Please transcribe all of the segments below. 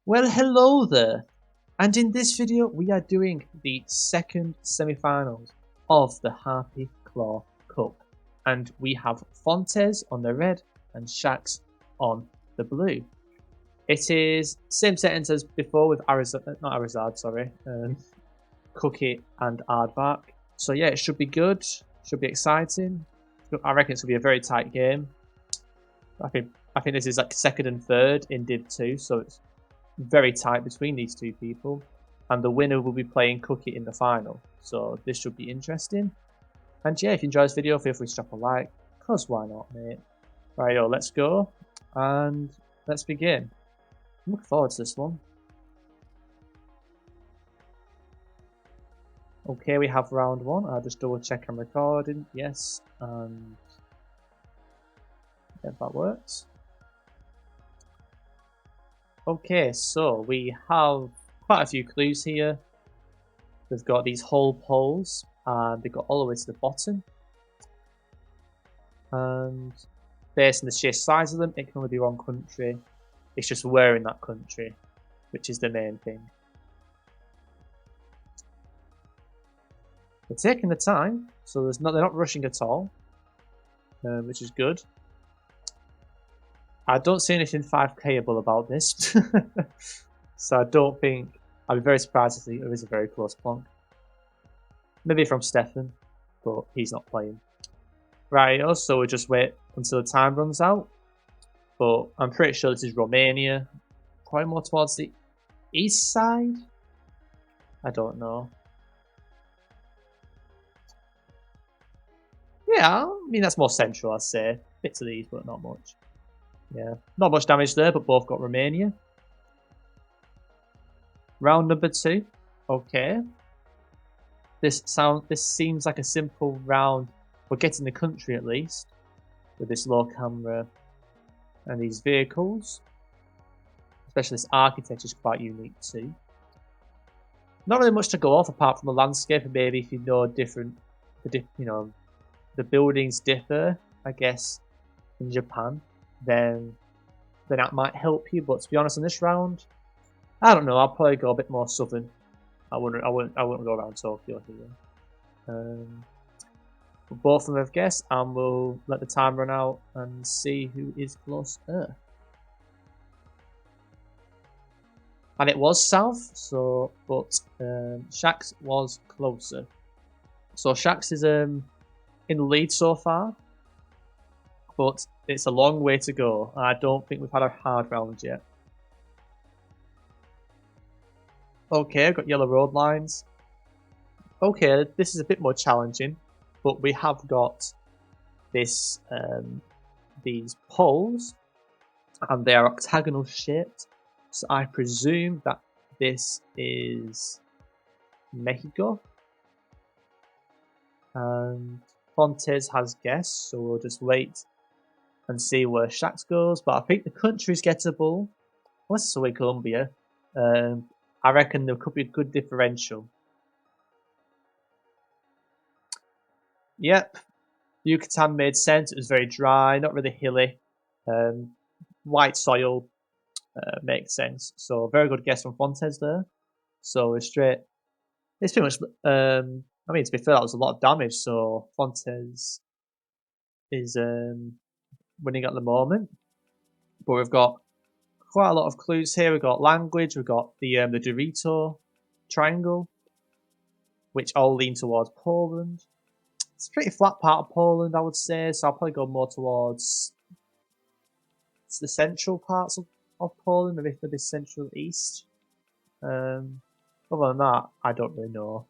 Well, hello there, and in this video we are doing the second semi-finals of the Harpy Claw Cup, and we have Fontes on the red and Shaxd on the blue. It is same settings as before with Cookie and Aardvark. So yeah, it should be good, should be exciting. I reckon it's gonna be a very tight game. I think this is like second and third in Div 2, so it's very tight between these two people, and the winner will be playing Cookie in the final, so this should be interesting. And yeah, if you enjoy this video, feel free to drop a like, cause why not, mate. Right, let's go and let's begin. I'm looking forward to this one. Okay, we have round one. I'll just double check I'm recording. Yes, and if that works. Okay, so we have quite a few clues here. We've got these whole poles, and they go all the way to the bottom. And based on the sheer size of them, it can only be one country. It's just where in that country, which is the main thing. They're taking the time, so they're not rushing at all, which is good. I don't see anything 5Kable about this, so I don't think I'd be very surprised if it is a very close plonk. Maybe from Stefan, but he's not playing. Right, so we'll just wait until the time runs out. But I'm pretty sure this is Romania, quite more towards the east side. I don't know. Yeah, I mean that's more central, I'd say. Bits of these, but not much. Yeah, not much damage there, but both got Romania. Round number 2. Okay. This seems like a simple round for getting the country at least, with this low camera and these vehicles. Especially this architecture is quite unique too. Not really much to go off apart from the landscape, and maybe if you know the buildings differ, I guess, in Japan, then that might help you. But to be honest, in this round, I don't know. I'll probably go a bit more southern. I wouldn't go around Tokyo here. Both of them have guessed, and we'll let the time run out and see who is closer. And it was south, so but Shaxd was closer. So Shaxd is in the lead so far, but it's a long way to go. I don't think we've had a hard round yet. Okay, I've got yellow road lines. Okay, this is a bit more challenging, but we have got this these poles, and they are octagonal shaped. So I presume that this is Mexico. And Fontes has guessed, so we'll just wait and see where Shaxd goes. But I think the country's gettable. Unless it's away Colombia. I reckon there could be a good differential. Yep. Yucatan made sense. It was very dry, not really hilly. White soil makes sense. So very good guess from Fontes there. So we're straight. It's pretty much. I mean, to be fair, that was a lot of damage. So Fontes is winning at the moment. But we've got quite a lot of clues here. We've got language. We've got the Dorito triangle, which all lean towards Poland. It's a pretty flat part of Poland, I would say. So I'll probably go more towards the central parts of Poland, maybe for the central east. Other than that, I don't really know.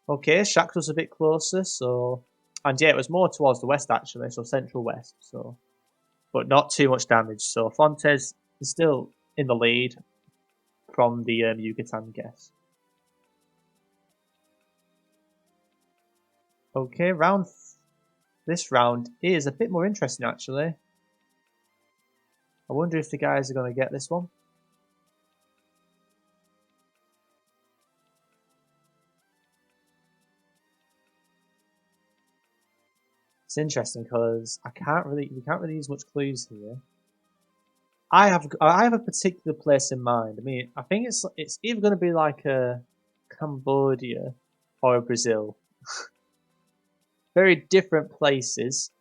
Okay, Shaxd was a bit closer, so and yeah, it was more towards the west actually, so central west. So, but not too much damage. So Fontes is still in the lead from the Yucatan guess. Okay, this round is a bit more interesting actually. I wonder if the guys are going to get this one. It's interesting because we can't really use much clues here. I have a particular place in mind. I mean, I think it's either going to be like a Cambodia or a Brazil. Very different places.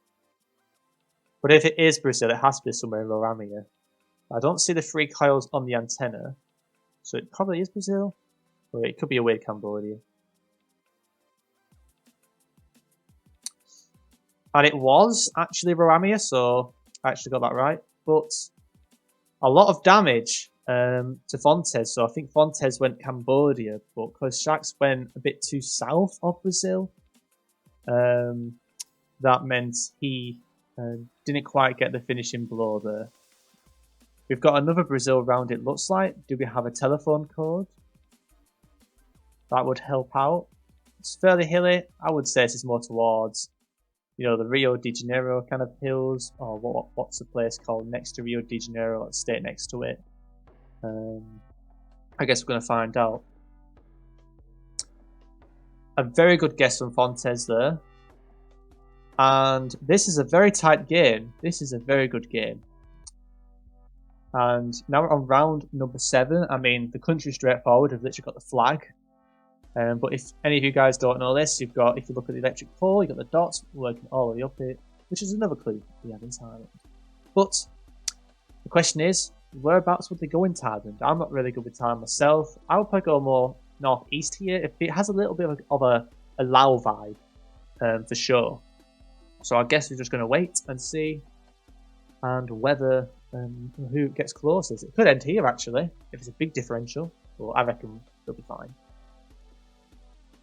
But if it is Brazil, it has to be somewhere in Roraima. I don't see the 3 coils on the antenna, so it probably is Brazil, or it could be a weird Cambodia. And it was actually Roraima, so I actually got that right. But a lot of damage to Fontes, so I think Fontes went Cambodia, but because Shaxd went a bit too south of Brazil, that meant he didn't quite get the finishing blow there. We've got another Brazil round, it looks like. Do we have a telephone code? That would help out. It's fairly hilly. I would say this is more towards, you know, the Rio de Janeiro kind of hills, or what's the place called next to Rio de Janeiro, let's stay next to it. I guess we're going to find out. A very good guess from Fontes there. And this is a very tight game. This is a very good game. And now we're on round number 7. I mean, the country's straightforward. We've literally got the flag. But if any of you guys don't know this, you've got, if you look at the electric pole, you've got the dots working all the way up it, which is another clue we have in Thailand. But the question is, whereabouts would they go in Thailand? I'm not really good with Thailand myself. I would probably go more northeast here. If it has a little bit of a Lao vibe, for sure. So I guess we're just going to wait and see, and whether who gets closest. It could end here actually, if it's a big differential. Well, I reckon it'll be fine.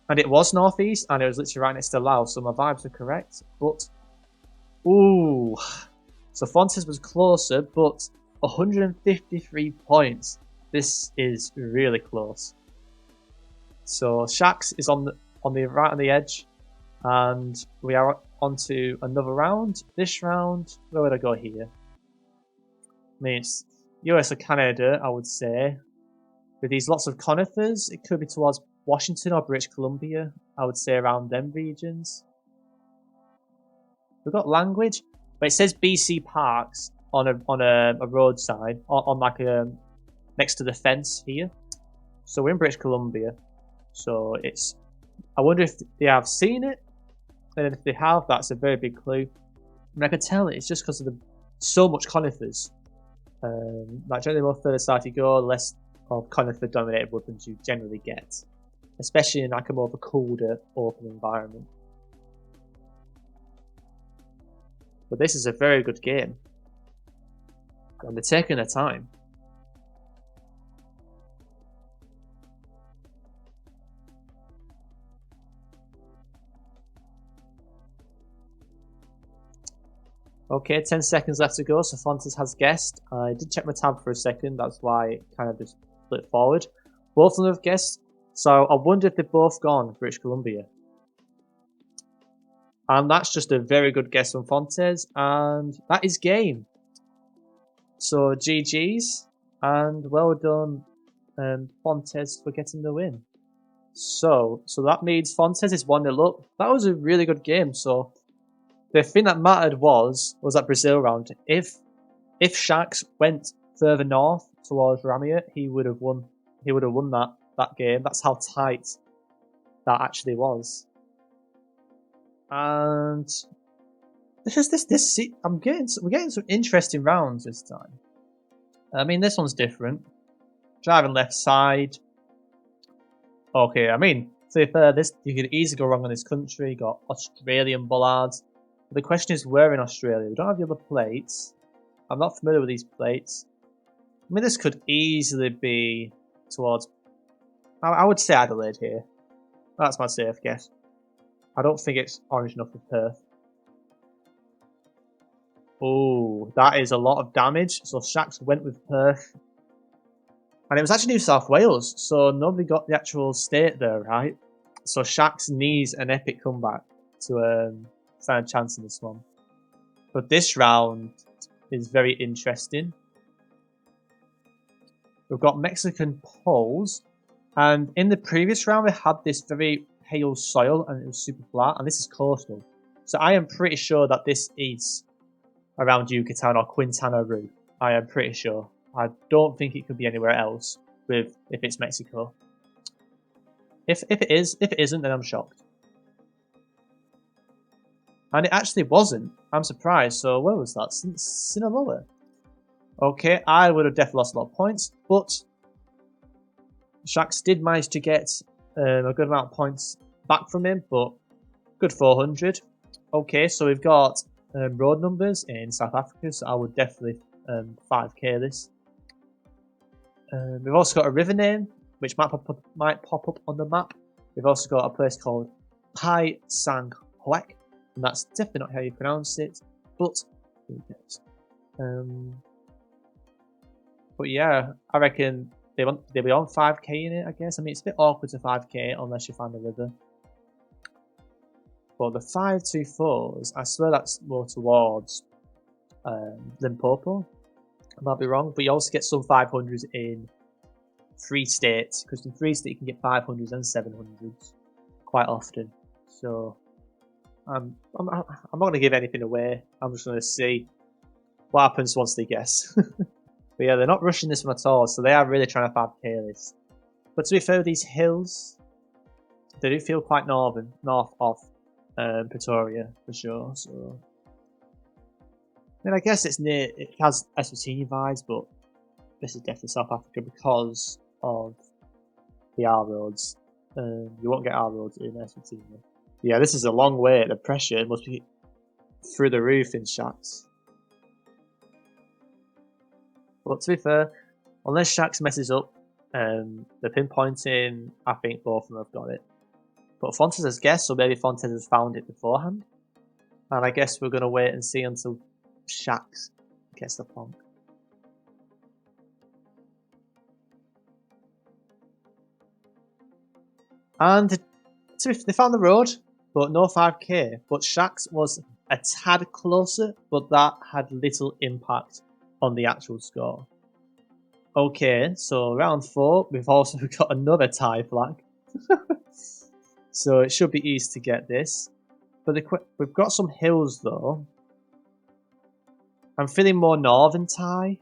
And it was northeast, and it was literally right next to Laos, so my vibes are correct. But, ooh, so Fontes was closer, but 153 points. This is really close. So Shaxd is on the right on the edge, and we are on to another round. This round, where would I go here? I mean, it's US or Canada, I would say. With these lots of conifers, it could be towards Washington or British Columbia. I would say around them regions. We've got language, but it says BC Parks on a roadside, on like next to the fence here. So we're in British Columbia. So it's, I wonder if they have seen it, and if they have, that's a very big clue. And I can tell it's just because of so much conifers. Like generally, the more further south you go, the less of conifer-dominated woodlands you generally get, especially in like a more of a colder, open environment. But this is a very good game, and they're taking their time. Okay, 10 seconds left to go, so Fontes has guessed. I did check my tab for a second, that's why it kind of just flipped forward. Both of them have guessed, so I wonder if they've both gone British Columbia. And that's just a very good guess from Fontes, and that is game. So GG's, and well done Fontes for getting the win. So that means Fontes is 1-0 up. That was a really good game, so the thing that mattered was that Brazil round. If Shaxd went further north towards Ramia, he would have won. He would have won that game. That's how tight that actually was. And we're getting some interesting rounds this time. I mean, this one's different. Driving left side. Okay, I mean, to be fair, you could easily go wrong on this country. You got Australian bollards. But the question is, where in Australia? We don't have the other plates. I'm not familiar with these plates. I mean, this could easily be towards... I would say Adelaide here. That's my safe guess. I don't think it's orange enough for Perth. Oh, that is a lot of damage. So Shaxd went with Perth. And it was actually New South Wales, so nobody got the actual state there, right? So Shaxd needs an epic comeback to stand a chance in this one. But this round is very interesting. We've got Mexican poles, and in the previous round we had this very pale soil and it was super flat, and this is coastal. So I am pretty sure that this is around Yucatan or Quintana Roo. I am pretty sure. I don't think it could be anywhere else if it's Mexico. If it isn't, then I'm shocked. And it actually wasn't. I'm surprised. So where was that? Sinaloa. Okay, I would have definitely lost a lot of points, but Shaxd did manage to get a good amount of points back from him, but good 400. Okay, so we've got road numbers in South Africa, so I would definitely 5k this. We've also got a river name, which might pop up on the map. We've also got a place called Pai Sang Hoek, and that's definitely not how you pronounce it, but who cares? But yeah, I reckon they'll be on 5k in it, I guess. I mean, it's a bit awkward to 5k unless you find a river. But the 524s, I swear that's more towards Limpopo. I might be wrong, but you also get some 500s in Free State, because in Free State you can get 500s and 700s quite often. So I'm not going to give anything away. I'm just going to see what happens once they guess. But yeah, they're not rushing this one at all, so they are really trying to 5k this. But to be fair, these hills, they do feel quite north of Pretoria for sure. So I mean, I guess it has Eswatini vibes, but this is definitely South Africa because of the R roads. You won't get R roads in Eswatini. Yeah, this is a long way. The pressure must be through the roof in Shaxd. But to be fair, unless Shaxd messes up, the pinpointing, I think both of them have got it. But Fontes has guessed, so maybe Fontes has found it beforehand. And I guess we're going to wait and see until Shaxd gets the plonk. And they found the road, but no 5k. But Shaxd was a tad closer, but that had little impact on the actual score. Okay, so round 4, we've also got another tie flag. So it should be easy to get this. But we've got some hills though. I'm feeling more northern tie,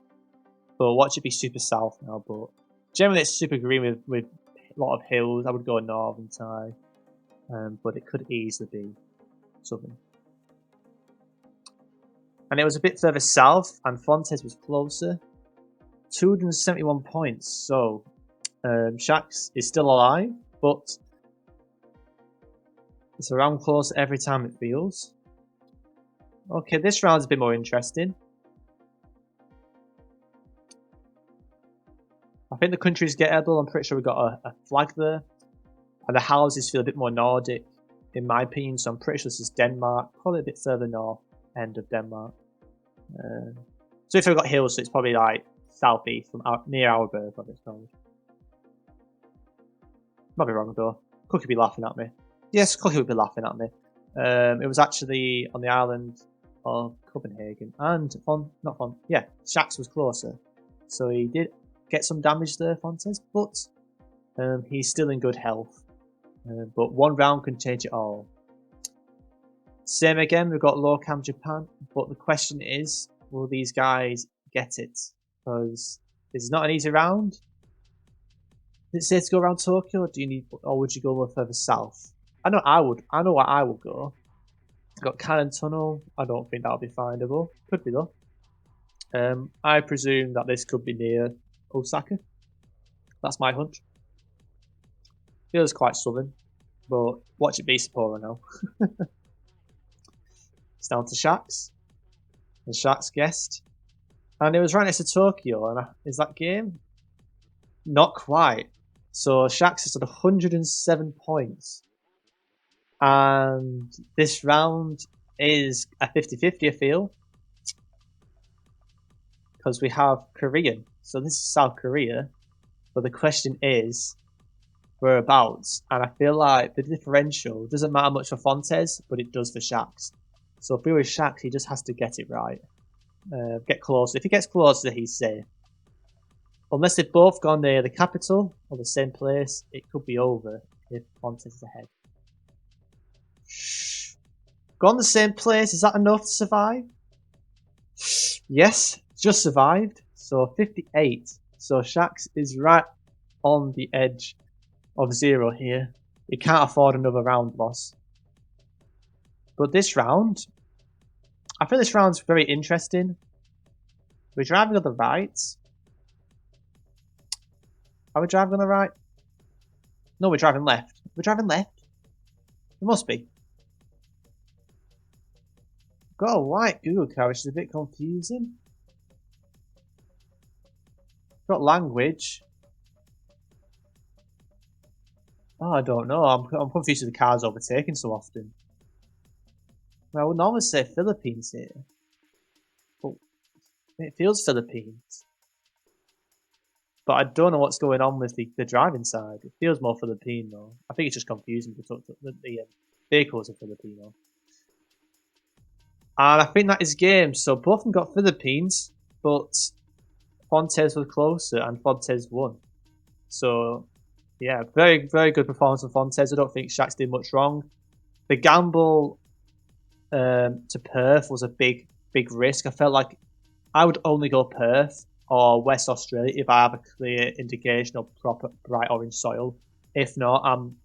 but watch it be super south now. But generally it's super green with a lot of hills. I would go northern tie, but it could easily be southern. And it was a bit further south, and Fontes was closer. 271 points, so Shaxd is still alive, but it's around close every time it feels. Okay, this round's a bit more interesting. I think the countries get edible. I'm pretty sure we've got a flag there. And the houses feel a bit more Nordic, in my opinion, so I'm pretty sure this is Denmark. Probably a bit further north end of Denmark. So if we've got hills, so it's probably like southeast from near our birth, what it's called. Might be wrong though. Cookie would be laughing at me. Yes, Cookie would be laughing at me. It was actually on the island of Copenhagen, and Shaxd was closer, so he did get some damage there, Fontes, but he's still in good health. But one round can change it all. Same again, we've got Lowcam Japan, but the question is, will these guys get it? Because this is not an easy round. Did it say to go around Tokyo, or would you go a little further south? I know where I would go. I've got Cannon Tunnel. I don't think that'll be findable. Could be though. I presume that this could be near Osaka. That's my hunch. Feels quite southern, but watch it be Sapporo now. It's down to Shaxd. And Shaxd guessed. And it was right next to Tokyo. And is that game? Not quite. So Shaxd is at 107 points. And this round is a 50-50, I feel. Because we have Korean. So this is South Korea. But the question is, whereabouts? And I feel like the differential doesn't matter much for Fontes, but it does for Shaxd. So if we were Shaxd, he just has to get it right. Get closer. If he gets closer, he's safe. Unless they've both gone near the capital or the same place, it could be over if Fontes is ahead. Gone the same place, is that enough to survive? Yes, just survived. So 58. So Shaxd is right on the edge of 0 here. He can't afford another round loss. But this round, I feel this round's very interesting. We're driving on the right. Are we driving on the right? No, we're driving left. We're driving left? It must be. Got a white Google car, which is a bit confusing. Got language. Oh, I don't know. I'm confused with the cars overtaking so often. Well, I would normally say Philippines here. But it feels Philippines. But I don't know what's going on with the driving side. It feels more Philippine though. I think it's just confusing because the vehicles are Filipino. And I think that is game. So both of them got Philippines, but Fontes was closer and Fontes won. So yeah, very, very good performance from Fontes. I don't think Shaxd did much wrong. The gamble to Perth was a big risk. I felt like I would only go Perth or West Australia if I have a clear indication of proper bright orange soil. If not, I'm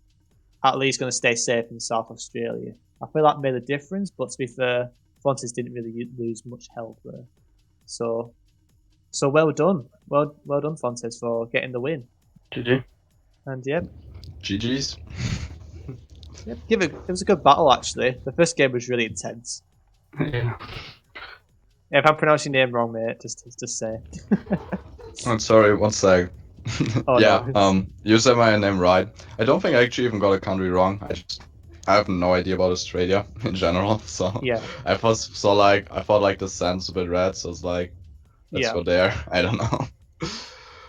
at least going to stay safe in South Australia. I feel that made a difference, but to be fair, Fontes didn't really lose much health there. So well done. Well done, Fontes, for getting the win. GG. And yeah. GG's. Yep, it was a good battle actually. The first game was really intense. Yeah. If I'm pronouncing your name wrong, mate, just say. I'm sorry, one sec. Oh, yeah, no. you said my name right. I don't think I actually even got a country wrong. I have no idea about Australia in general, so Yeah. I thought like the sand's a bit red, so it's like let's go there. I don't know.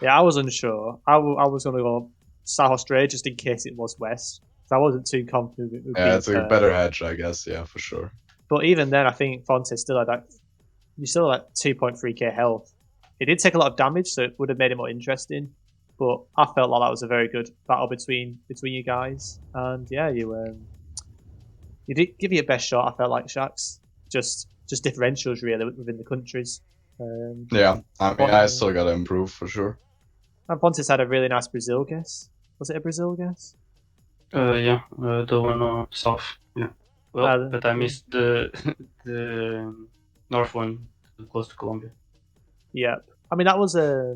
Yeah, I was unsure. I was gonna go South Australia just in case it was West. So I wasn't too confident it would be. Yeah, it's a better hedge, I guess. Yeah, for sure. But even then, I think Fontes still had that. You still had 2.3k health. It did take a lot of damage, so it would have made it more interesting. But I felt like that was a very good battle between you guys, and yeah, you did give your best shot. I felt like Shaxd, just differentials really within the countries. Yeah, I mean, I still gotta improve for sure. And Fontes had a really nice Brazil guess. Was it a Brazil guess? Yeah, the one south. Yeah. Well, but I missed the the north one, close to Colombia. Yep. I mean, that was a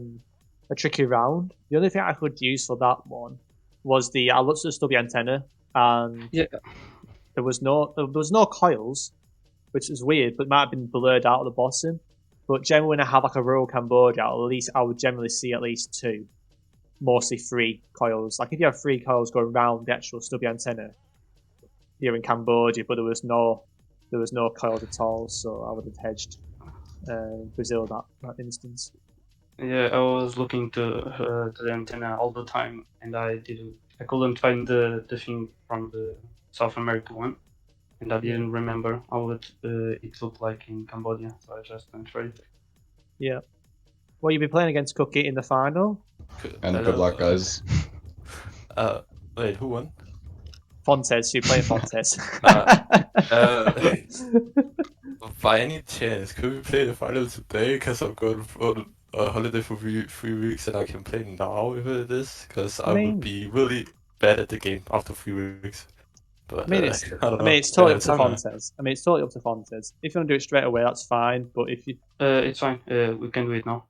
tricky round. The only thing I could use for that one was I looked at the stubby antenna and there was no coils, which is weird, but it might have been blurred out at the bottom. But generally, when I have like a rural Cambodia, at least I would generally see at least 2, mostly 3 coils. Like if you have 3 coils going around the actual stubby antenna, you're in Cambodia, but there was no coils at all, so I would have hedged Brazil that instance. Yeah, I was looking to the antenna all the time, and I couldn't find the thing from the South America one, and I didn't remember how it looked like in Cambodia, so I just went for it. Yeah. Well, you'll be playing against Cookie in the final. And good luck, guys. Wait, who won? Fontes, you play Fontes. By any chance, could we play the final today? Because I'm going on a holiday for 3 weeks and I can play now with this. Because I would be really bad at the game after 3 weeks. But, it's totally up to Fontes. I mean, it's totally up to Fontes. If you want to do it straight away, that's fine. But if you, it's fine. We can do it now.